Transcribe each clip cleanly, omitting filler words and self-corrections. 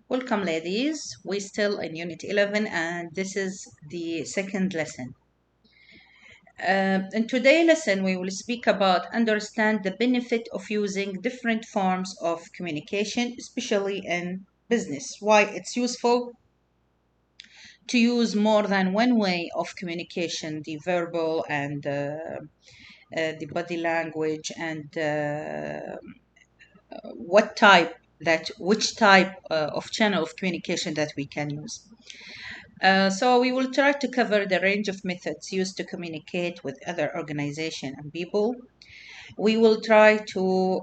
Welcome, ladies. We're still in Unit 11, and this is the second lesson. In today's lesson, we will speak about understand the benefit of using different forms of communication, especially in business. Why it's useful to use more than one way of communication, the verbal and the body language, and which type of channel of communication that we can use. So we will try to cover the range of methods used to communicate with other organizations and people. We will try to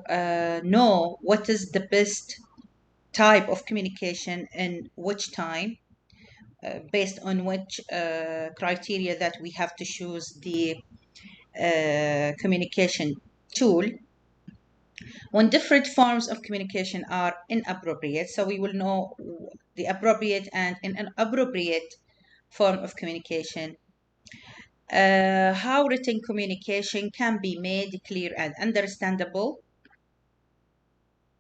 know what is the best type of communication and which time, based on which criteria that we have to choose the communication tool. When different forms of communication are inappropriate, so we will know the appropriate and inappropriate form of communication. How written communication can be made clear and understandable.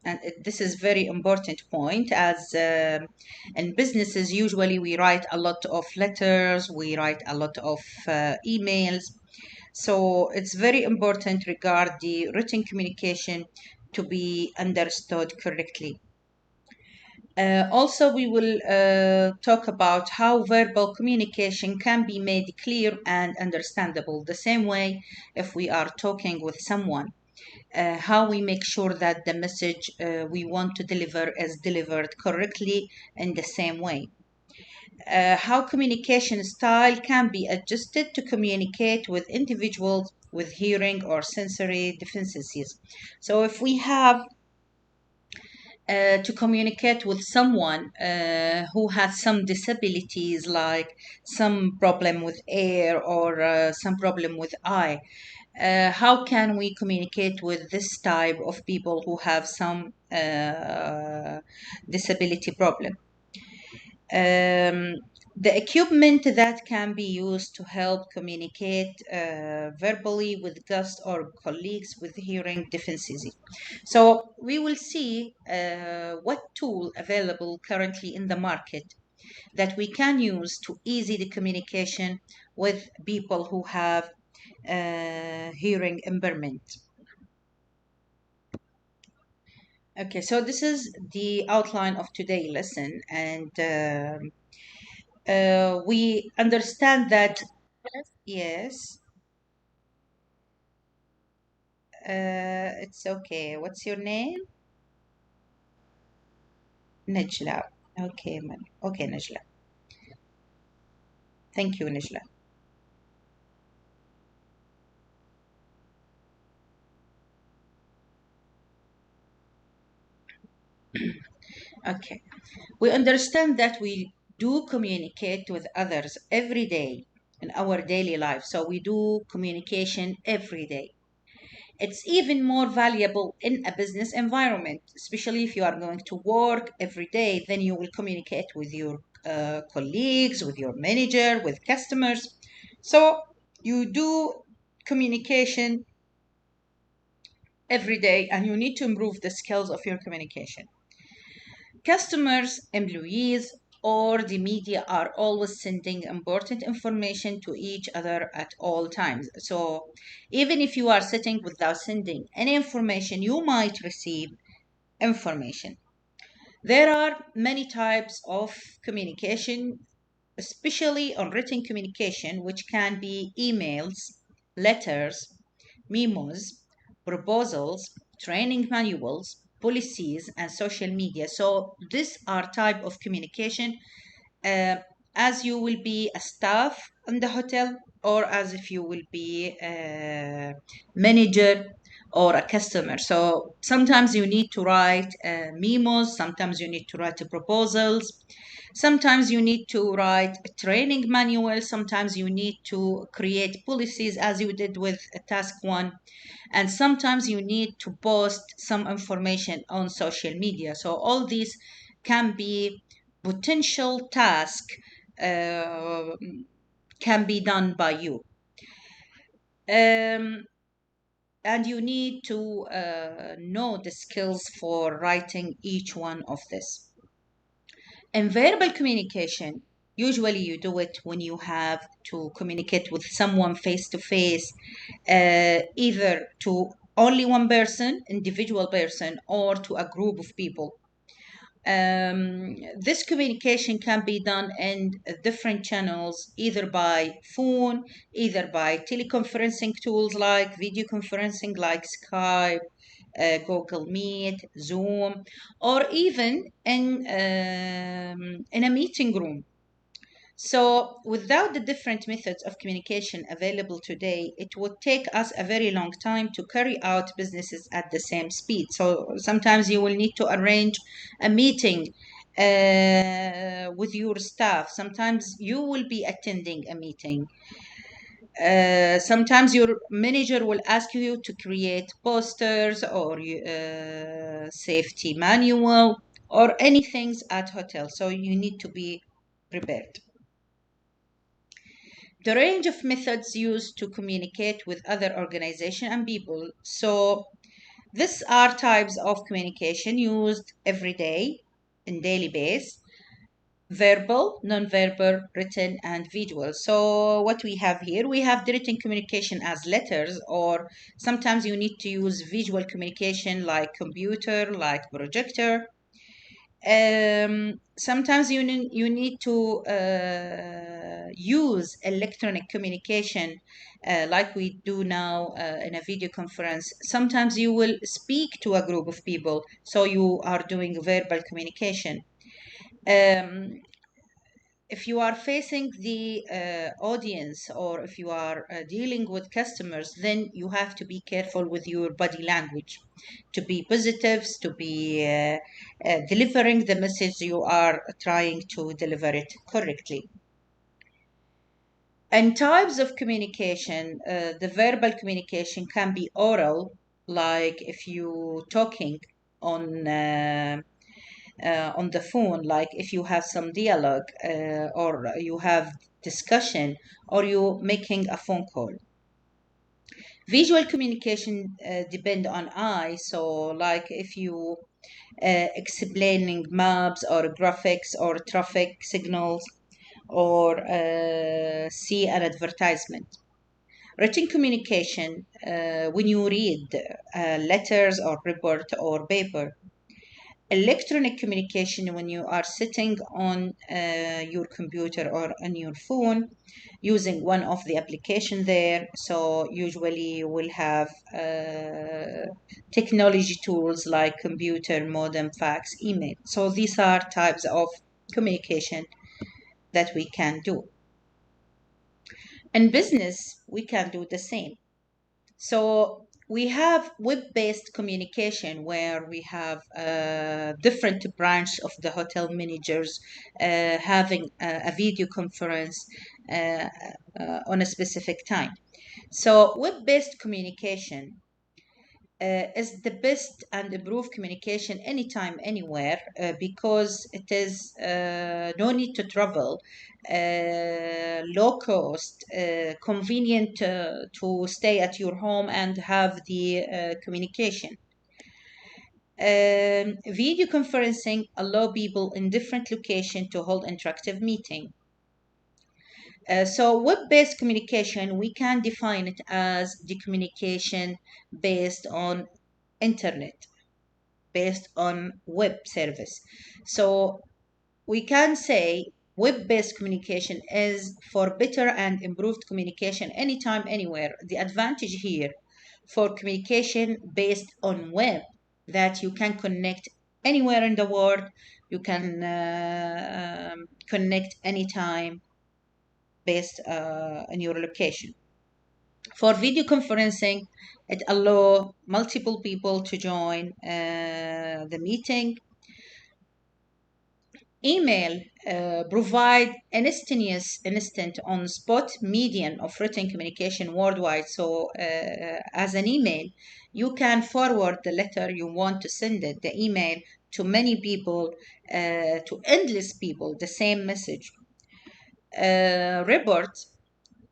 And this is very important point, as in businesses usually we write a lot of letters, we write a lot of emails. So it's very important regard the written communication to be understood correctly. Also, we will talk about how verbal communication can be made clear and understandable. The same way, if we are talking with someone, how we make sure that the message we want to deliver is delivered correctly in the same way. How communication style can be adjusted to communicate with individuals with hearing or sensory deficiencies. So, if we have to communicate with someone who has some disabilities, like some problem with air or some problem with eye. How can we communicate with this type of people who have some disability problem? Um, the equipment that can be used to help communicate verbally with guests or colleagues with hearing deficiency. So we will see what tool available currently in the market that we can use to easy the communication with people who have hearing impairment. Okay, so this is the outline of today's lesson, and we understand that. Yes, it's okay. What's your name? Najla. Okay, man. Okay, Najla. Thank you, Najla. Okay. We understand that we do communicate with others every day in our daily life. So we do communication every day. It's even more valuable in a business environment, especially if you are going to work every day, then you will communicate with your colleagues, with your manager, with customers. So you do communication every day and you need to improve the skills of your communication. Customers, employees, or the media are always sending important information to each other at all times. So, even if you are sitting without sending any information, you might receive information. There are many types of communication, especially on written communication, which can be emails, letters, memos, proposals, training manuals, policies, and social media. So these are type of communication uh, as you will be a staff in the hotel, or as if you will be a manager or a customer. So sometimes you need to write memos, sometimes you need to write proposals, sometimes you need to write a training manual, sometimes you need to create policies as you did with task one, and sometimes you need to post some information on social media. So all these can be potential task uh, can be done by you. And you need to know the skills for writing each one of this. In verbal communication, usually you do it when you have to communicate with someone face to face, either to only one person, individual person, or to a group of people. This communication can be done in different channels, either by phone, either by teleconferencing tools like video conferencing, like Skype, Google Meet, Zoom, or even in a meeting room. So, without the different methods of communication available today, it would take us a very long time to carry out businesses at the same speed. So, sometimes you will need to arrange a meeting with your staff. Sometimes you will be attending a meeting. Sometimes your manager will ask you to create posters or safety manual or anything at hotel. So, you need to be prepared. The range of methods used to communicate with other organizations and people. So these are types of communication used every day in daily basis: verbal, non-verbal, written, and visual. So what we have here, we have the written communication as letters, or sometimes you need to use visual communication like computer, like projector. Sometimes you need to use electronic communication like we do now in a video conference. Sometimes you will speak to a group of people, so you are doing verbal communication. Um, if you are facing the audience, or if you are dealing with customers, then you have to be careful with your body language to be positive, to be delivering the message you are trying to deliver it correctly. And types of communication, the verbal communication can be oral, like if you talking on on the phone, like if you have some dialogue or you have discussion, or you making a phone call. Visual communication depend on eye, so like if you explaining maps or graphics or traffic signals, or see an advertisement. Written communication, when you read letters or report or paper. Electronic communication, when you are sitting on your computer or on your phone using one of the application there. So usually you will have technology tools like computer, modem, fax, email. So these are types of communication that we can do. In business, we can do the same. So we have web-based communication, where we have different branch of the hotel managers having a video conference on a specific time. So web-based communication is the best and improved communication anytime, anywhere, because it is no need to travel, low cost, convenient to stay at your home and have the communication. Video conferencing allow people in different location to hold interactive meeting. So web-based communication, we can define it as the communication based on internet, based on web service. So we can say web-based communication is for better and improved communication anytime, anywhere. The advantage here for communication based on web, that you can connect anywhere in the world, you can connect anytime based on your location. For video conferencing, it allows multiple people to join the meeting. Email provide instant on-spot medium of written communication worldwide. So as an email, you can forward the letter you want to send it, the email, to many people, to endless people, the same message. Reports,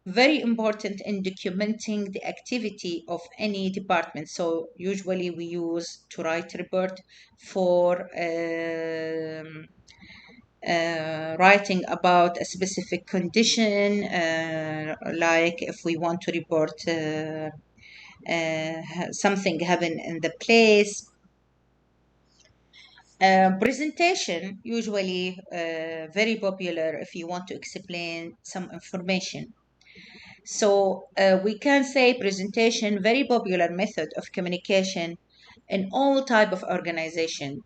very important in documenting the activity of any department. So usually we use to write report for writing about a specific condition, like if we want to report something happened in the place. Presentation, usually very popular if you want to explain some information. So we can say presentation, very popular method of communication in all type of organization,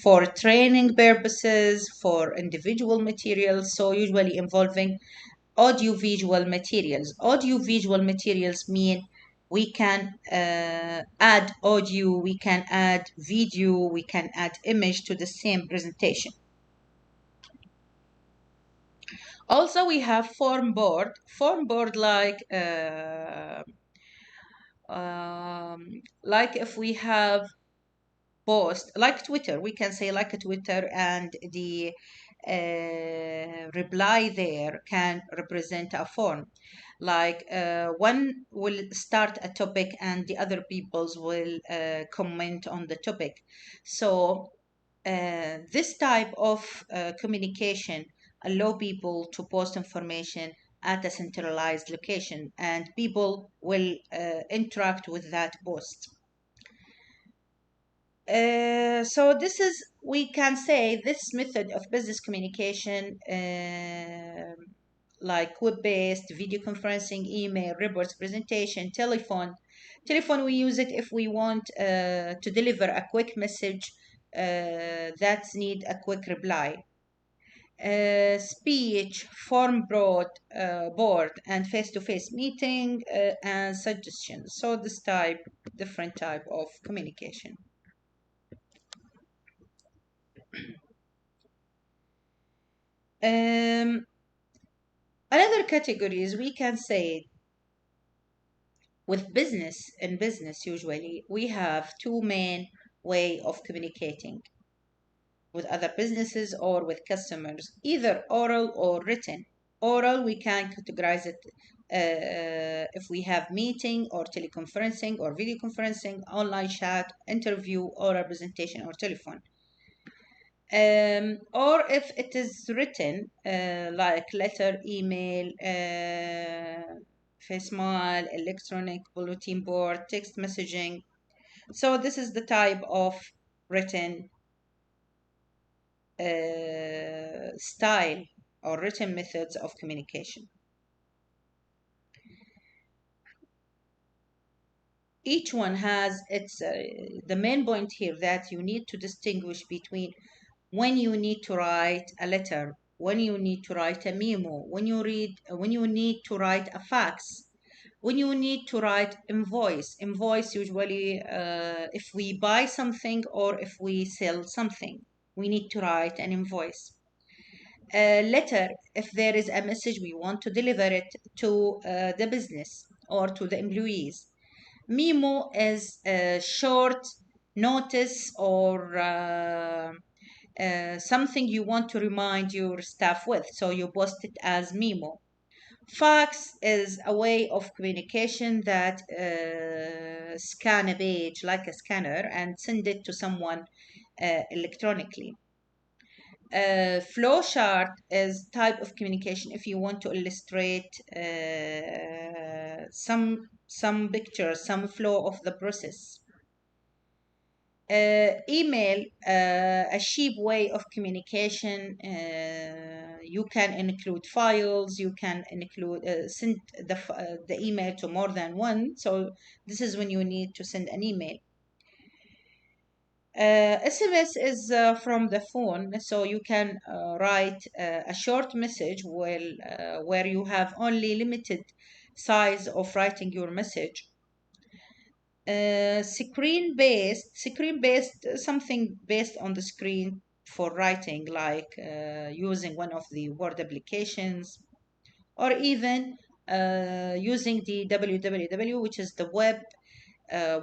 for training purposes, for individual materials. So usually involving audiovisual materials. Audiovisual materials mean we can add audio, we can add video, we can add image to the same presentation. Also, we have form board. Form board like if we have post like Twitter, we can say like a Twitter, and the reply there can represent a form. Like one will start a topic and the other peoples will comment on the topic. So this type of communication allow people to post information at a centralized location, and people will interact with that post. So this is, we can say, this method of business communication, like web-based, video conferencing, email, reports, presentation, telephone. Telephone, we use it if we want to deliver a quick message that need a quick reply. Speech, form board, and face-to-face meeting, and suggestions. So this type, different type of communication. Another categories we can say, with business, in business usually we have two main way of communicating with other businesses or with customers, either oral or written. Oral, we can categorize it if we have meeting or teleconferencing or video conferencing, online chat, interview, oral presentation, or telephone. Or if it is written, like letter, email, face mail, electronic bulletin board, text messaging. So this is the type of written style or written methods of communication. Each one has its, the main point here that you need to distinguish between when you need to write a letter, when you need to write a memo, when you need to write a fax, when you need to write invoice. Invoice usually, if we buy something or if we sell something, we need to write an invoice. A letter, if there is a message we want to deliver it to the business or to the employees. Memo is a short notice or something you want to remind your staff with, so you post it as memo. Fax is a way of communication that scan a page like a scanner and send it to someone electronically. Flow chart is type of communication if you want to illustrate some pictures, some flow of the process. Email, a cheap way of communication. You can include files. You can include send the email to more than one. So this is when you need to send an email. SMS is from the phone, so you can write a short message where you have only limited size of writing your message. Screen based, something based on the screen for writing, like using one of the word applications, or even using the www, which is the web,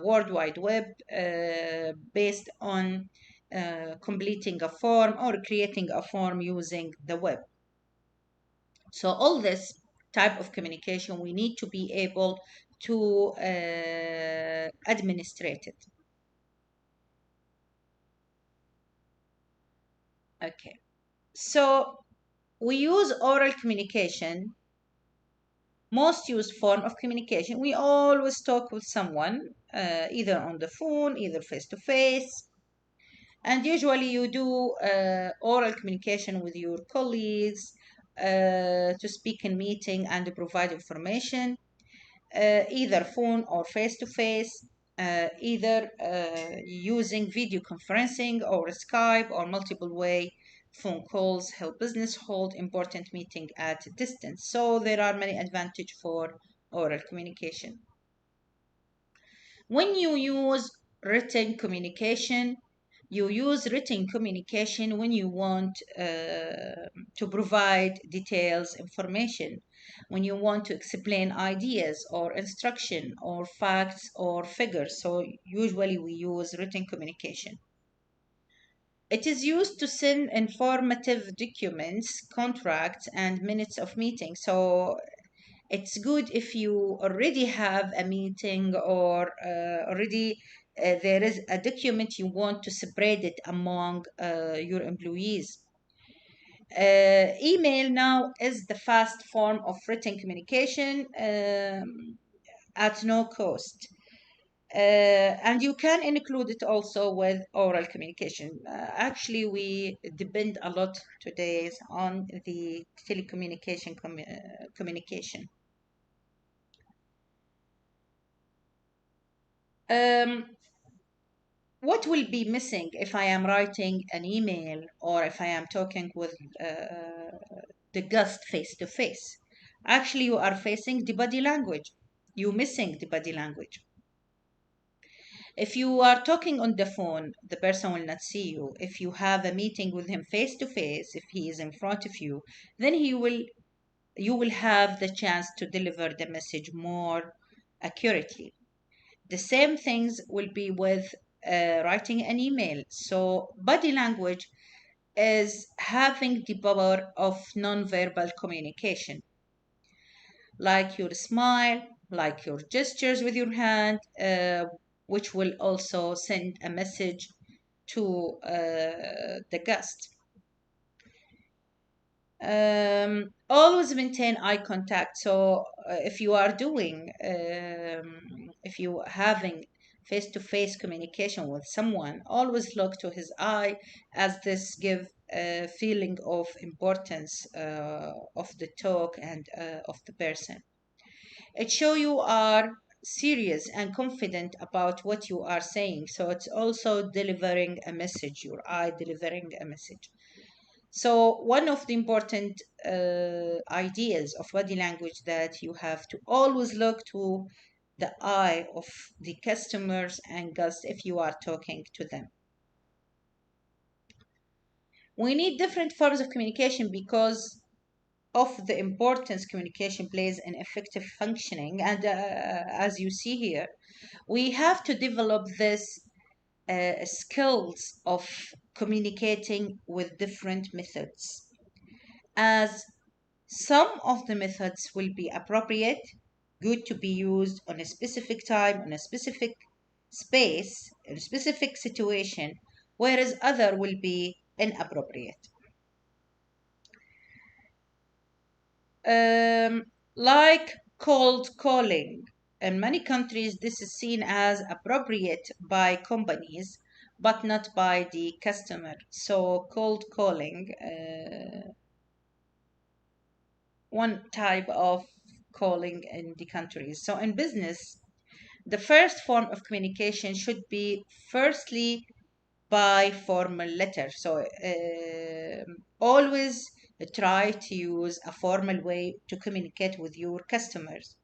world wide web, based on completing a form or creating a form using the web. So all this type of communication, we need to be able to administrate it. Okay. So we use oral communication, most used form of communication. We always talk with someone, either on the phone, either face to face. And usually you do oral communication with your colleagues to speak in meeting and provide information, either phone or face to face, either using video conferencing or Skype or multiple way phone calls help business hold important meeting at a distance. So there are many advantages for oral communication. When you use written communication, you use written communication when you want to provide details, information, when you want to explain ideas or instruction or facts or figures. So usually we use written communication. It is used to send informative documents, contracts, and minutes of meetings. So it's good if you already have a meeting or already there is a document you want to spread it among your employees. Email now is the fast form of written communication at no cost. And you can include it also with oral communication. Actually, we depend a lot today on the telecommunication communication. Um, what will be missing if I am writing an email or if I am talking with the guest face to face? Actually, you are facing the body language. You're missing the body language. If you are talking on the phone, the person will not see you. If you have a meeting with him face to face, if he is in front of you, then you will have the chance to deliver the message more accurately. The same things will be with writing an email. So body language is having the power of nonverbal communication, like your smile, like your gestures with your hand, which will also send a message to the guest. Always maintain eye contact. So if you are doing, if you having face-to-face communication with someone, always look to his eye, as this give a feeling of importance of the talk and of the person. It show you are serious and confident about what you are saying. So it's also delivering a message, your eye delivering a message. So one of the important ideas of body language that you have to always look to the eye of the customers and guests if you are talking to them. We need different forms of communication because of the importance communication plays in effective functioning. And as you see here, we have to develop this skills of communicating with different methods, as some of the methods will be appropriate, good to be used on a specific time, on a specific space, in a specific situation, whereas other will be inappropriate. Um, like cold calling. In many countries, this is seen as appropriate by companies, but not by the customer. So, cold calling, one type of calling in the countries. So, in business, the first form of communication should be firstly by formal letter. So always try to use a formal way to communicate with your customers.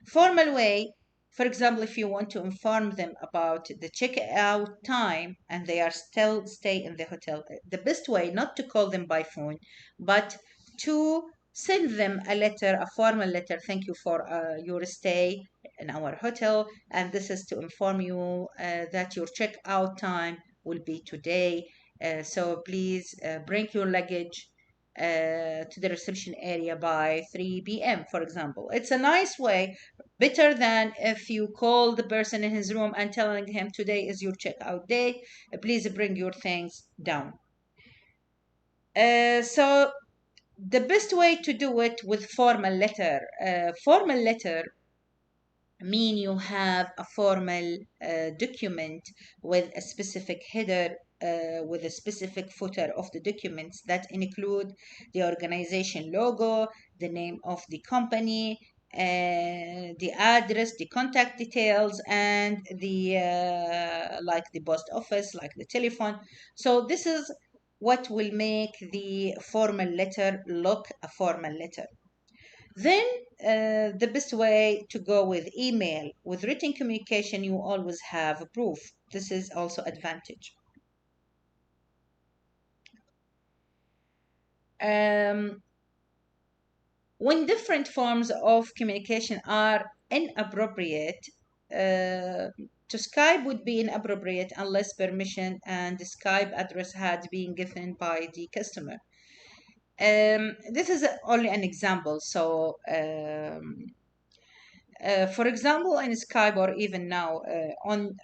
Formal way, for example, if you want to inform them about the checkout time and they are still stay in the hotel, the best way not to call them by phone, but to send them a letter, a formal letter. Thank you for your stay in our hotel, and this is to inform you that your checkout time will be today. So please bring your luggage to the reception area by 3 p.m., for example. It's a nice way, better than if you call the person in his room and telling him today is your checkout day, please bring your things down. So the best way to do it with formal letter. Formal letter mean you have a formal document with a specific header, with a specific footer of the documents that include the organization logo, the name of the company, the address, the contact details, and the like the post office, like the telephone. So this is what will make the formal letter look a formal letter. Then the best way to go with email. With written communication, you always have proof. This is also advantage. Um, when different forms of communication are inappropriate, to Skype would be inappropriate unless permission and the Skype address had been given by the customer. This is only an example. So for example, in Skype or even now on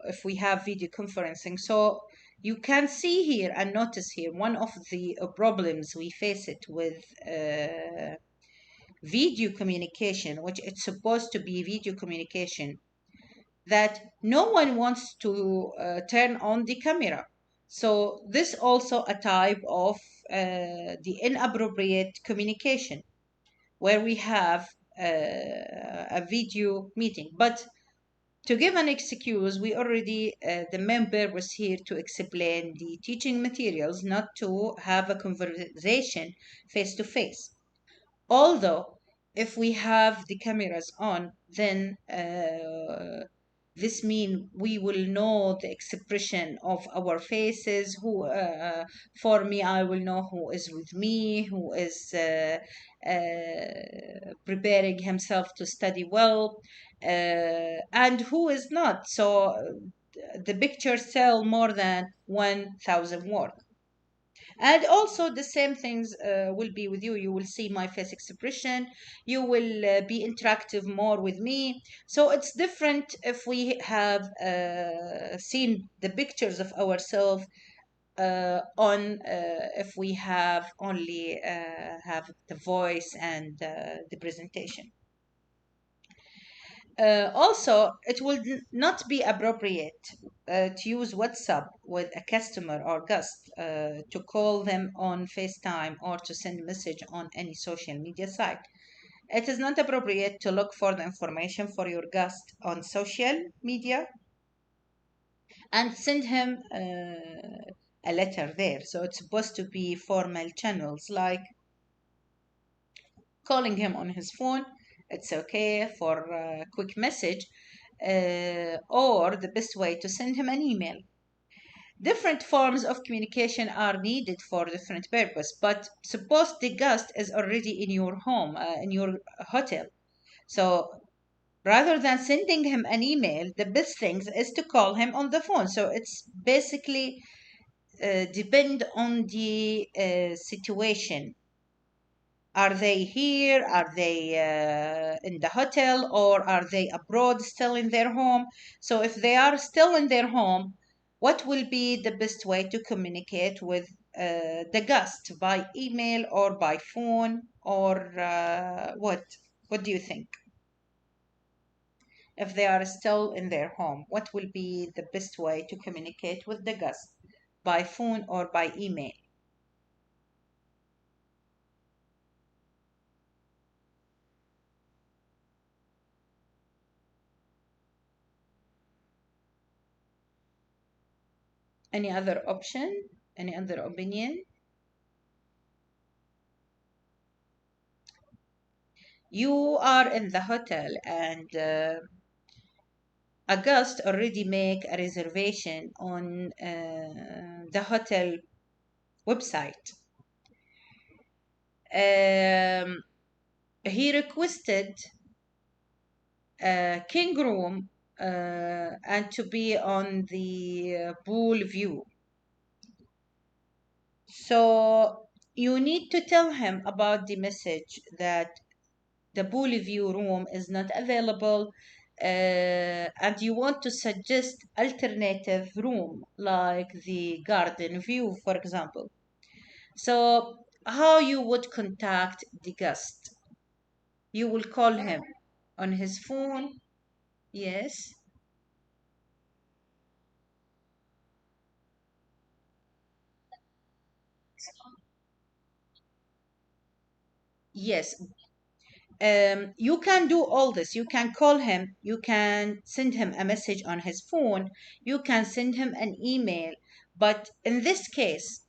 if we have video conferencing, so you can see here and notice here one of the problems we face it with video communication, which it's supposed to be video communication, that no one wants to turn on the camera. So this also a type of the inappropriate communication where we have a video meeting. But to give an excuse, we already, the member was here to explain the teaching materials, not to have a conversation face to face. Although, if we have the cameras on, then this means we will know the expression of our faces. For me, I will know who is with me, who is preparing himself to study well, and who is not. So the pictures tell more than 1,000 words. And also the same things will be with you. You will see my face expression. You will be interactive more with me. So it's different if we have seen the pictures of ourselves on if we have only have the voice and the presentation. Also, it will not be appropriate to use WhatsApp with a customer or guest, to call them on FaceTime, or to send message on any social media site. It is not appropriate to look for the information for your guest on social media and send him a letter there. So it's supposed to be formal channels like calling him on his phone. It's okay for a quick message, or the best way to send him an email. Different forms of communication are needed for different purpose, but suppose the guest is already in your home, in your hotel. So rather than sending him an email, the best thing is to call him on the phone. So it's basically depend on the situation. Are they here? Are they in the hotel, or are they abroad still in their home? So if they are still in their home, what will be the best way to communicate with the guest? By email or by phone, or what? What do you think? If they are still in their home, what will be the best way to communicate with the guest? By phone or by email? Any other option? Any other opinion? You are in the hotel and a guest already make a reservation on the hotel website. Um, he requested a king room and to be on the pool view. So you need to tell him about the message that the pool view room is not available, and you want to suggest alternative room like the garden view, for example. So how you would contact the guest? You will call him on his phone. Yes. Yes. You can do all this. You can call him, you can send him a message on his phone, you can send him an email. But in this case,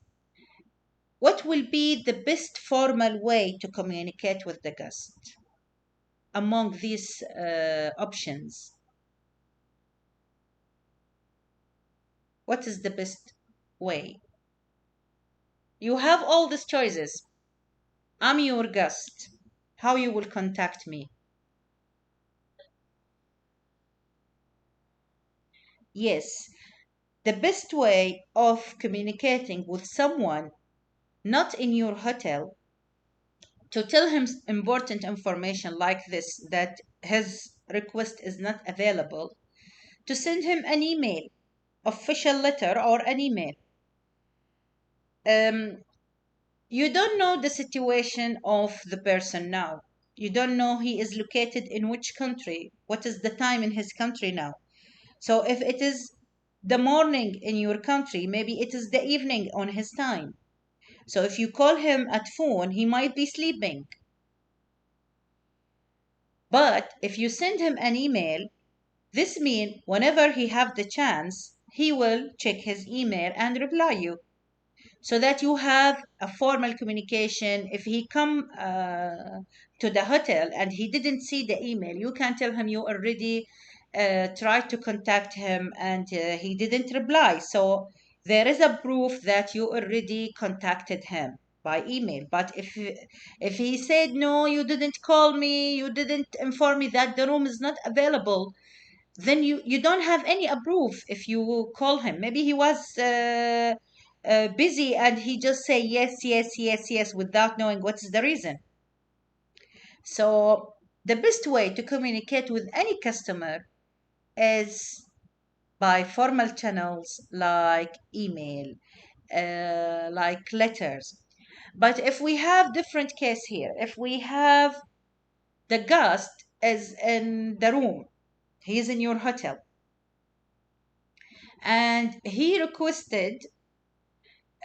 what will be the best formal way to communicate with the guest among these options? What is the best way? You have all these choices. I'm your guest. How you will contact me? Yes, the best way of communicating with someone not in your hotel, to tell him important information like this, that his request is not available, to send him an email, official letter or an email. Um, you don't know the situation of the person now. You don't know he is located in which country, what is the time in his country now. So if it is the morning in your country, maybe it is the evening on his time. So if you call him at phone, he might be sleeping. But if you send him an email, this means whenever he have the chance, he will check his email and reply you, so that you have a formal communication. If he come to the hotel and he didn't see the email, you can tell him you already tried to contact him and he didn't reply. So there is a proof that you already contacted him by email. But if he said no, you didn't call me, you didn't inform me that the room is not available, then you don't have any proof. If you call him, maybe he was busy and he just say yes, yes, yes, yes without knowing what's the reason. So the best way to communicate with any customer is by formal channels like email, like letters. But if we have different case here, if we have the guest is in the room, he is in your hotel, and he requested,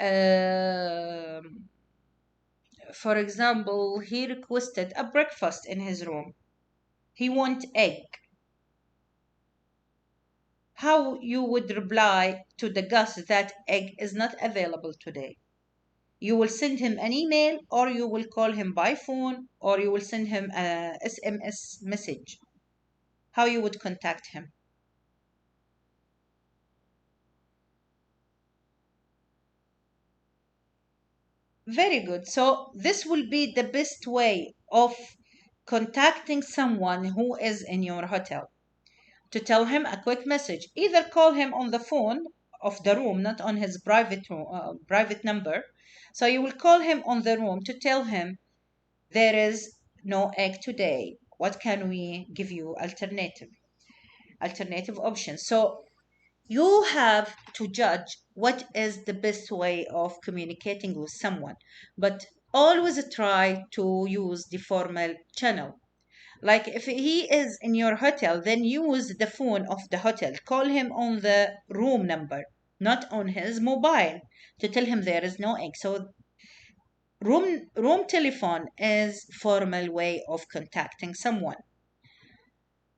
um, for example, he requested a breakfast in his room. He want egg. How you would reply to the guest that egg is not available today? You will send him an email, or you will call him by phone, or you will send him a SMS message. How you would contact him? Very good. So this will be the best way of contacting someone who is in your hotel. To tell him a quick message, either call him on the phone of the room, not on his private number. So you will call him on the room to tell him there is no egg today. What can we give you alternative options? So you have to judge what is the best way of communicating with someone, but always try to use the formal channel. Like if he is in your hotel, then use the phone of the hotel. Call him on the room number, not on his mobile, to tell him there is no egg. So room telephone is formal way of contacting someone.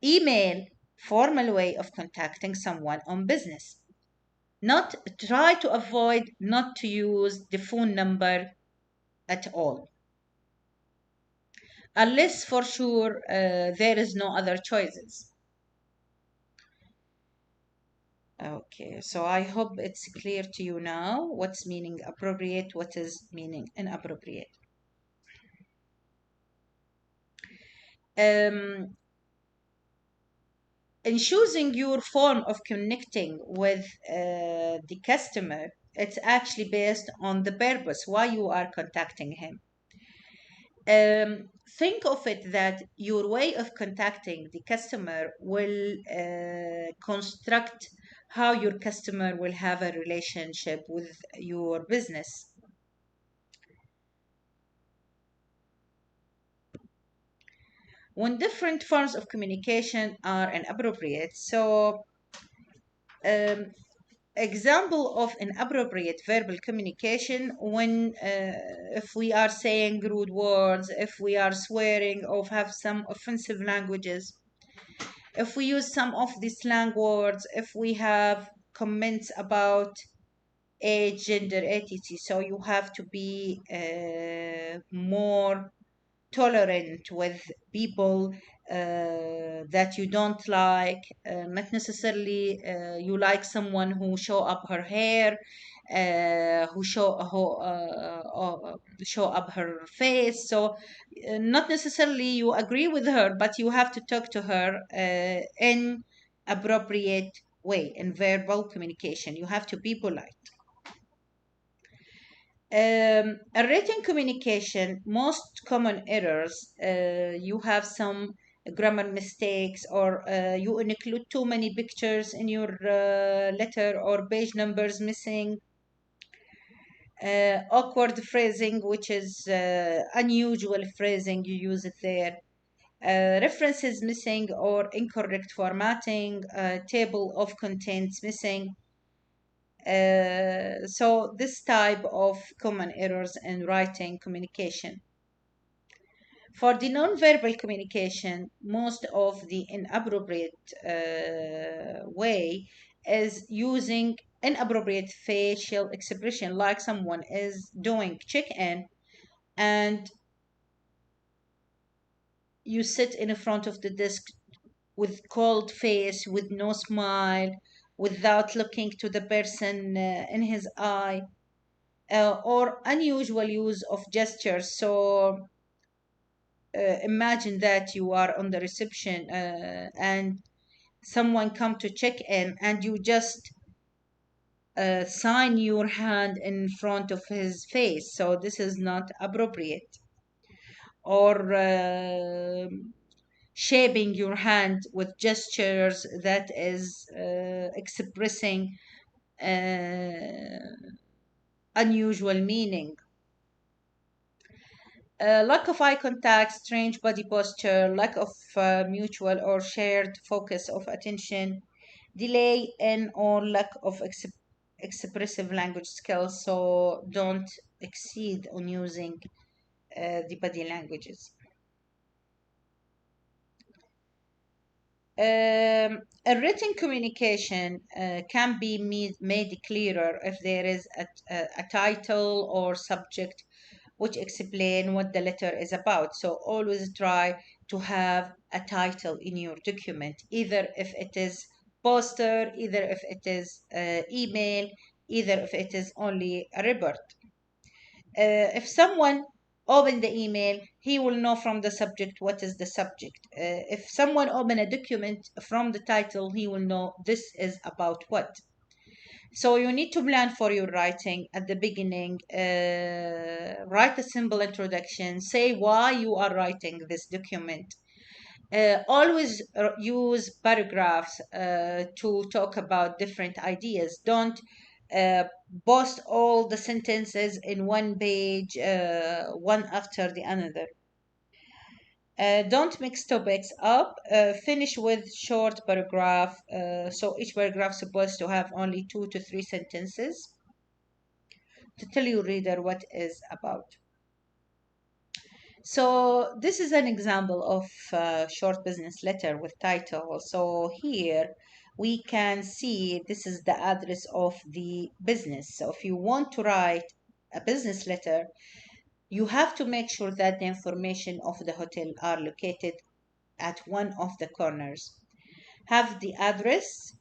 Email, formal way of contacting someone on business. Not try to avoid not to use the phone number at all, unless for sure there is no other choices. Okay, so I hope it's clear to you now what's meaning appropriate, what is meaning inappropriate. Um, in choosing your form of connecting with the customer, it's actually based on the purpose why you are contacting him. Think of it that your way of contacting the customer will construct how your customer will have a relationship with your business. when different forms of communication are inappropriate. So, um, example of inappropriate verbal communication when if we are saying rude words, if we are swearing, or have some offensive languages, if we use some of these slang words, if we have comments about age, gender, etc. So you have to be more tolerant with people that you don't like, not necessarily you like someone who show up her hair, who show up her face. So not necessarily you agree with her, but you have to talk to her in appropriate way. In verbal communication, you have to be polite. A written communication, most common errors, you have some grammar mistakes, or you include too many pictures in your letter, or page numbers missing, awkward phrasing, which is unusual phrasing, you use it there, references missing or incorrect formatting, table of contents missing. So this type of common errors in writing communication. For the non-verbal communication, most of the inappropriate way is using inappropriate facial expression, like someone is doing check-in and you sit in front of the desk with cold face, with no smile, without looking to the person in his eye, or unusual use of gestures. So imagine that you are on the reception and someone come to check in and you just sign your hand in front of his face. So this is not appropriate. Or shaping your hand with gestures that is expressing unusual meaning. Lack of eye contact, strange body posture, lack of mutual or shared focus of attention, delay in or lack of expressive language skills. So don't exceed on using the body languages. A written communication can be made clearer if there is a title or subject which explain what the letter is about. So always try to have a title in your document, either if it is poster, either if it is email, either if it is only a report. If someone open the email, he will know from the subject what is the subject. If someone open a document from the title, he will know this is about what. So you need to plan for your writing at the beginning. Write a simple introduction. Say why you are writing this document. Always use paragraphs to talk about different ideas. Don't uh, boast all the sentences in one page, one after the another. Don't mix topics up. Finish with short paragraph. So each paragraph is supposed to have only 2 to 3 sentences to tell your reader what is about. So this is an example of short business letter with title. So here we can see this is the address of the business. So if you want to write a business letter, you have to make sure that the information of the hotel are located at one of the corners. Have the address,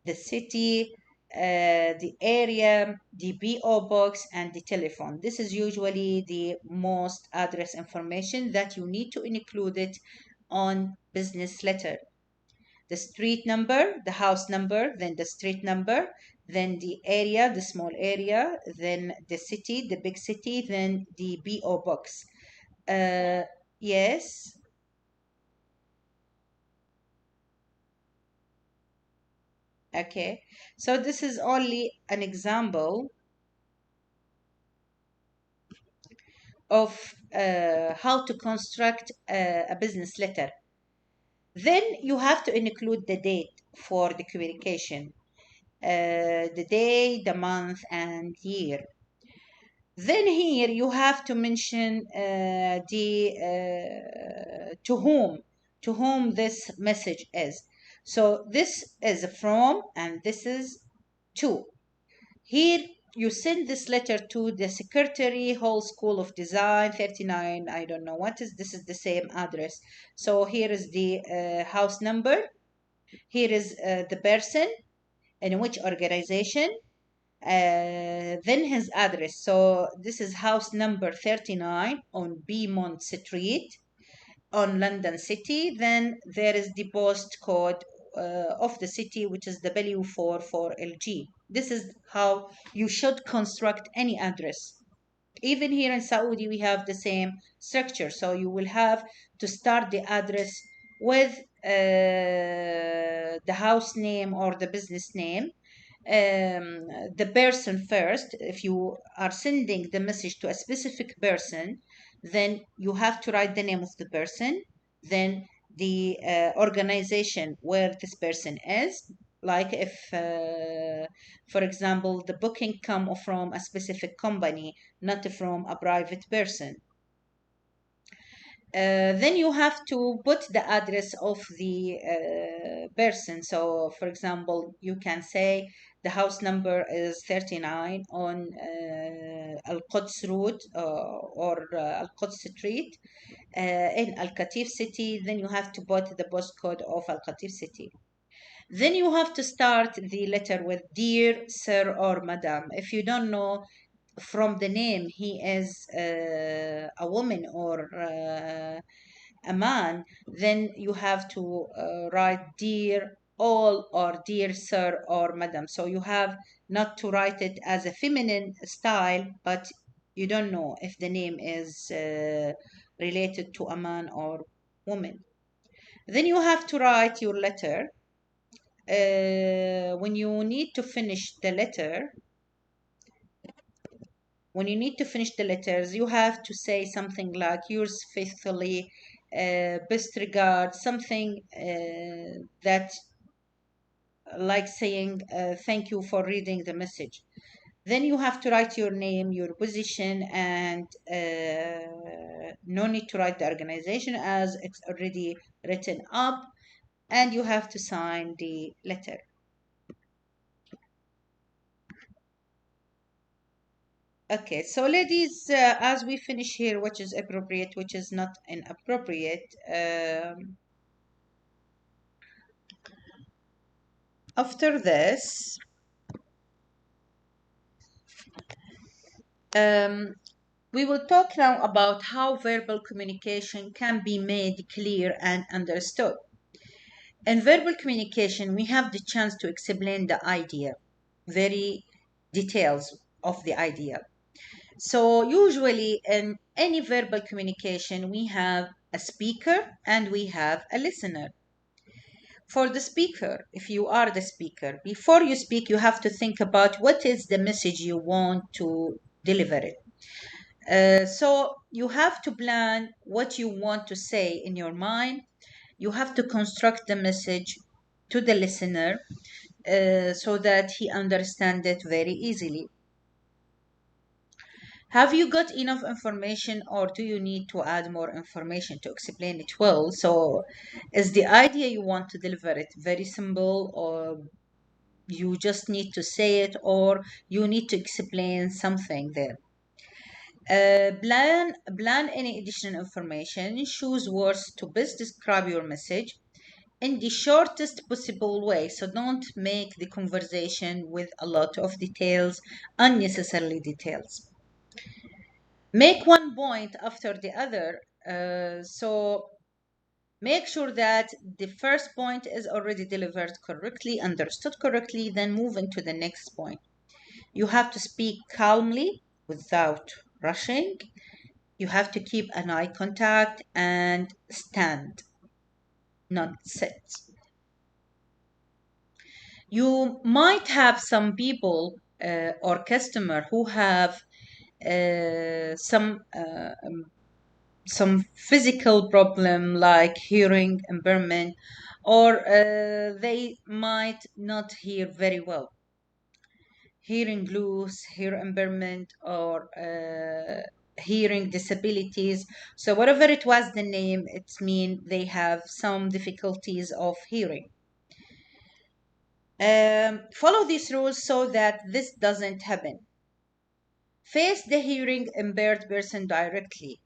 the city, the area, the PO box, and the telephone. This is usually the most address information that you need to include it on business letter. The street number, the house number, then the street number, then the area, the small area, then the city, the big city, then the PO box. Uh, yes. Okay, so this is only an example of how to construct a business letter. Then you have to include the date for the communication, the day, the month, and year. Then here you have to mention to whom this message is. So this is from and this is to. Here you send this letter to the Secretary, Hall School of Design, 39. I don't know what is this. Is the same address. So here is the house number. Here is the person in which organization. Then his address. So this is house number 39 on Beaumont Street on London City. Then there is the postcode of the city, which is W44LG. This is how you should construct any address. Even here in Saudi, we have the same structure. So you will have to start the address with the house name or the business name, the person first. If you are sending the message to a specific person, then you have to write the name of the person, then the organization where this person is. Like if, for example, the booking come from a specific company, not from a private person. Then you have to put the address of the person. So, for example, you can say the house number is 39 on Al Quds Road or Al Quds Street in Al Qatif City. Then you have to put the postcode of Al Qatif City. Then you have to start the letter with dear sir or madam. If you don't know from the name he is a woman or a man, then you have to write dear all or dear sir or madam. So you have not to write it as a feminine style, but you don't know if the name is related to a man or woman. Then you have to write your letter. When you need to finish the letter, when you need to finish the letters, you have to say something like yours faithfully, best regard, something that like saying thank you for reading the message. Then you have to write your name, your position, and no need to write the organization as it's already written up, and you have to sign the letter. Okay, so ladies, as we finish here, which is appropriate, which is not inappropriate, after this, um, we will talk now about how verbal communication can be made clear and understood. In verbal communication, we have the chance to explain the idea, very details of the idea. So usually in any verbal communication, we have a speaker and we have a listener. For the speaker, if you are the speaker, before you speak, you have to think about what is the message you want to deliver it. So you have to plan what you want to say in your mind. You have to construct the message to the listener so that he understands it very easily. Have you got enough information or do you need to add more information to explain it well? So is the idea you want to deliver it very simple, or you just need to say it, or you need to explain something there? Plan any additional information. Choose words to best describe your message in the shortest possible way. So don't make the conversation with a lot of details, unnecessarily details. Make one point after the other. So make sure that the first point is already delivered correctly, understood correctly, then move into the next point. You have to speak calmly without rushing. You have to keep an eye contact and stand, not sit. You might have some people or customer who have some some physical problem like hearing impairment, or they might not hear very well. Hearing loss, hear impairment, or hearing disabilities. So whatever it was the name, it means they have some difficulties of hearing. Follow these rules so that this doesn't happen. Face the hearing impaired person directly.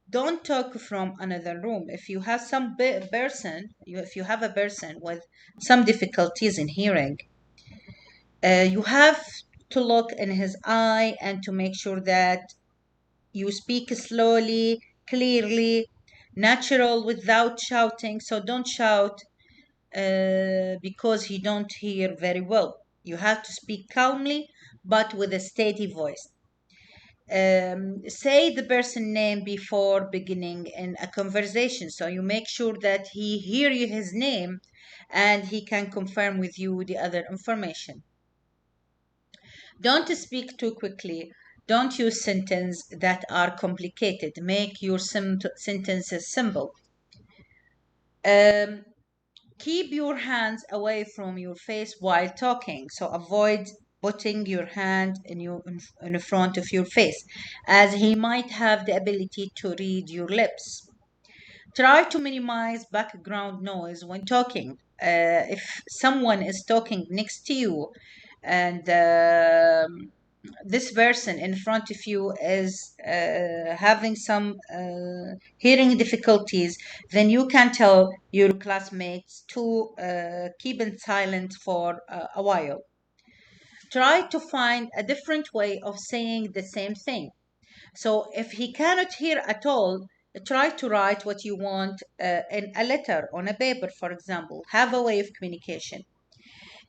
Don't talk from another room. If you have if you have a person with some difficulties in hearing, you have to look in his eye and to make sure that you speak slowly, clearly, natural, without shouting. So don't shout because he don't hear very well. You have to speak calmly, but with a steady voice. Say the person name before beginning in a conversation, so you make sure that he hear you his name and he can confirm with you the other information. Don't speak too quickly. Don't use sentences that are complicated. Make your sentences simple. Um, Keep your hands away from your face while talking. So avoid putting your hand in front of your face, as he might have the ability to read your lips. Try to minimize background noise when talking. If someone is talking next to you and this person in front of you is having some hearing difficulties, then you can tell your classmates to keep it silent for a while. Try to find a different way of saying the same thing. So if he cannot hear at all, try to write what you want in a letter on a paper, for example. Have a way of communication.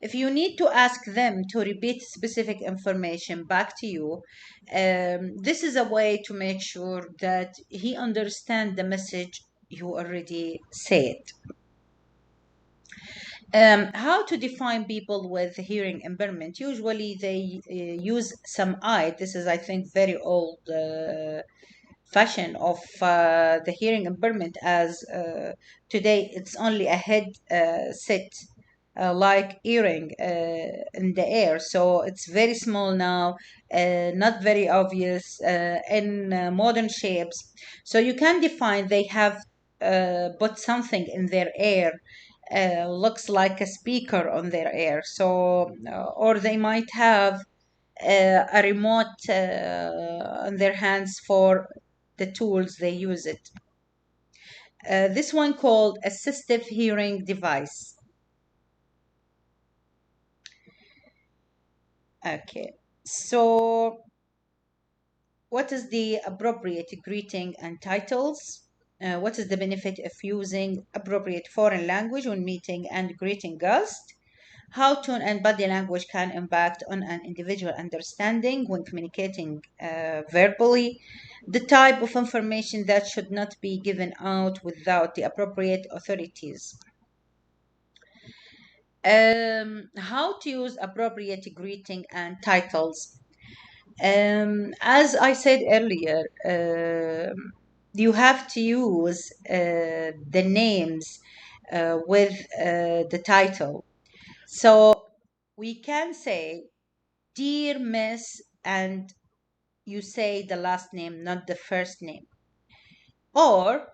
If you need to ask them to repeat specific information back to you, this is a way to make sure that he understands the message you already said. How to define people with hearing impairment? Usually they use some eye. This is, I think, very old fashion of the hearing impairment, as today it's only a head set like earring in the air, so it's very small now, not very obvious in modern shapes. So you can define they have put something in their ear, looks like a speaker on their ear. So or they might have a remote on their hands for the tools they use it. This one called assistive hearing device. Okay, so what is the appropriate greeting and titles? What is the benefit of using appropriate foreign language when meeting and greeting guests? How tone and body language can impact on an individual understanding when communicating verbally? The type of information that should not be given out without the appropriate authorities. How to use appropriate greeting and titles. As I said earlier, you have to use the names with the title. So we can say, Dear Miss, and you say the last name, not the first name. Or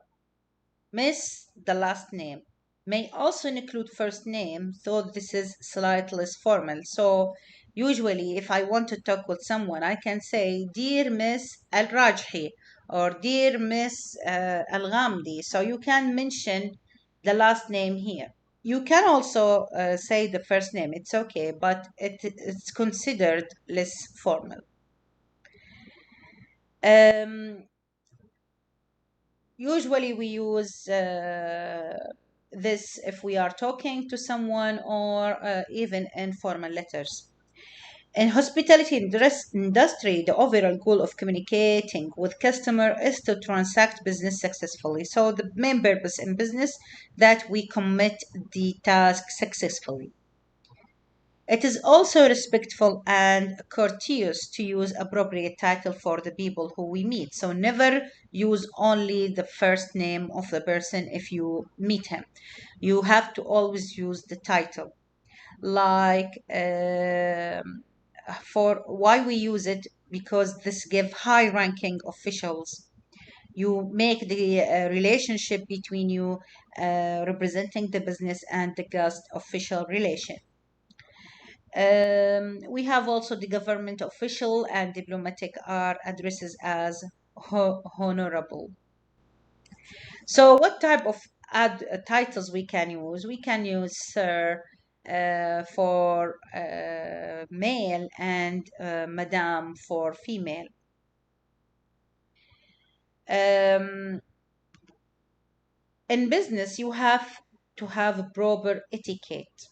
Miss, the last name. May also include first name, though this is slightly less formal. So usually if I want to talk with someone, I can say, Dear Miss Al Rajhi, or Dear Miss Al Ghamdi. So you can mention the last name here. You can also say the first name, it's okay, but it's considered less formal. Um, Usually we use this if we are talking to someone, or even in formal letters. In hospitality industry, the overall goal of communicating with customer is to transact business successfully. So the main purpose in business that we commit the task successfully. It is also respectful and courteous to use appropriate title for the people who we meet. So never use only the first name of the person if you meet him. You have to always use the title. Like for why we use it, because this give high ranking officials, you make the relationship between you representing the business and the guest official relation. We have also the government official and diplomatic are addresses as honorable. So what type of titles we can use? We can use sir for male and madam for female. Um, in business, you have to have a proper etiquette.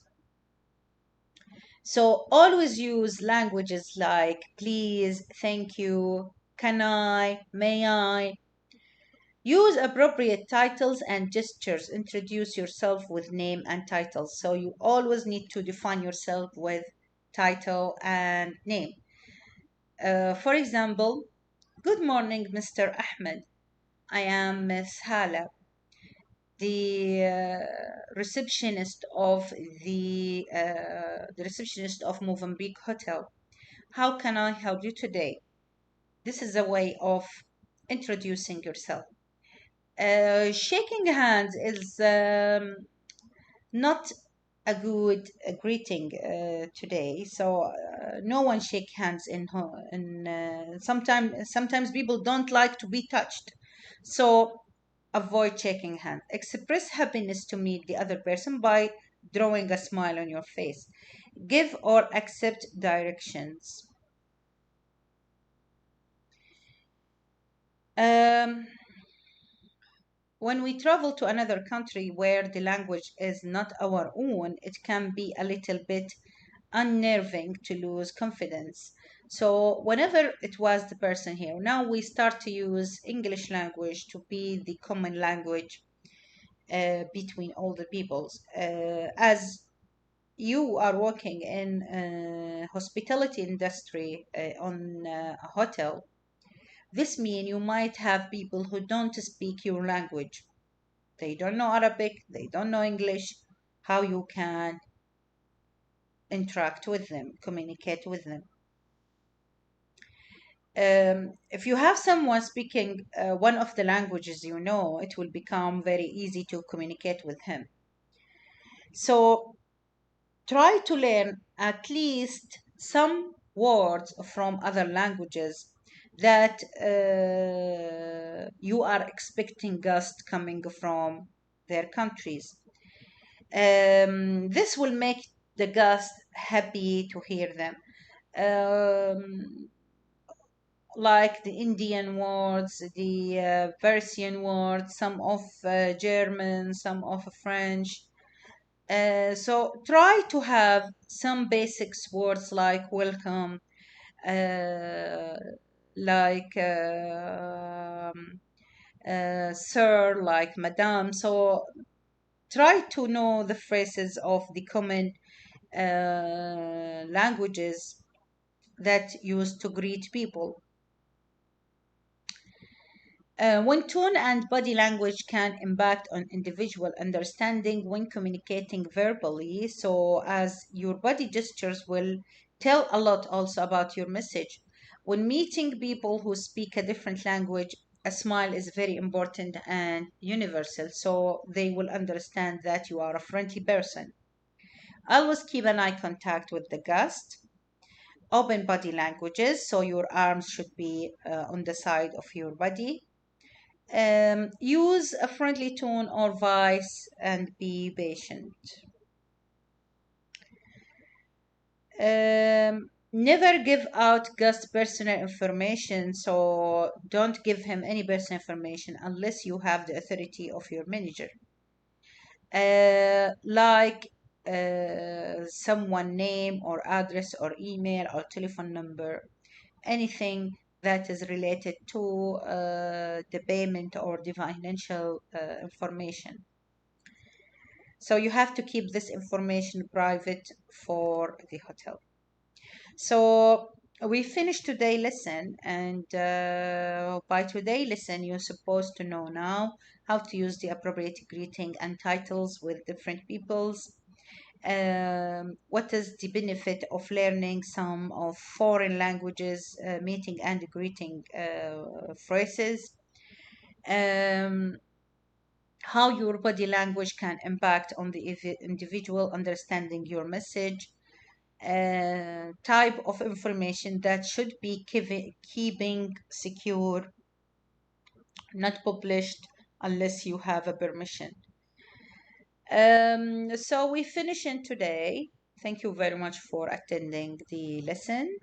So always use languages like please, thank you, can I, may I. Use appropriate titles and gestures. Introduce yourself with name and titles. So you always need to define yourself with title and name. For example, good morning, Mr. Ahmed. I am Miss Hala, the receptionist of the receptionist of Mozambique Hotel. How can I help you today? This is a way of introducing yourself. Shaking hands is not a good greeting today. So no one shake hands sometimes people don't like to be touched. So avoid shaking hands. Express happiness to meet the other person by drawing a smile on your face. Give or accept directions. Um, when we travel to another country where the language is not our own, it can be a little bit unnerving to lose confidence. So, whenever it was the person here, now we start to use English language to be the common language between all the peoples. As you are working in hospitality industry on a hotel, this means you might have people who don't speak your language. They don't know Arabic, they don't know English. How you can interact with them, communicate with them. If you have someone speaking one of the languages you know, it will become very easy to communicate with him. So try to learn at least some words from other languages that you are expecting guests coming from their countries. This will make the guests happy to hear them. Um, like the Indian words, the Persian words, some of German, some of French. So try to have some basics words like welcome, uh, like sir, like madam. So try to know the phrases of the common languages that used to greet people. When tone and body language can impact on individual understanding when communicating verbally, so as your body gestures will tell a lot also about your message. When meeting people who speak a different language, a smile is very important and universal, so they will understand that you are a friendly person. Always keep an eye contact with the guest. Open body languages, so your arms should be on the side of your body. Use a friendly tone or voice and be patient. Never give out guest personal information, so don't give him any personal information unless you have the authority of your manager. Like someone name or address or email or telephone number, anything that is related to the payment or the financial information. So you have to keep this information private for the hotel. So we finished today lesson, and by today lesson, you're supposed to know now how to use the appropriate greeting and titles with different peoples. What is the benefit of learning some of foreign languages, meeting and greeting phrases? Um, how your body language can impact on the individual understanding your message, type of information that should be keeping secure, not published unless you have a permission. So we finish in today. Thank you very much for attending the lesson.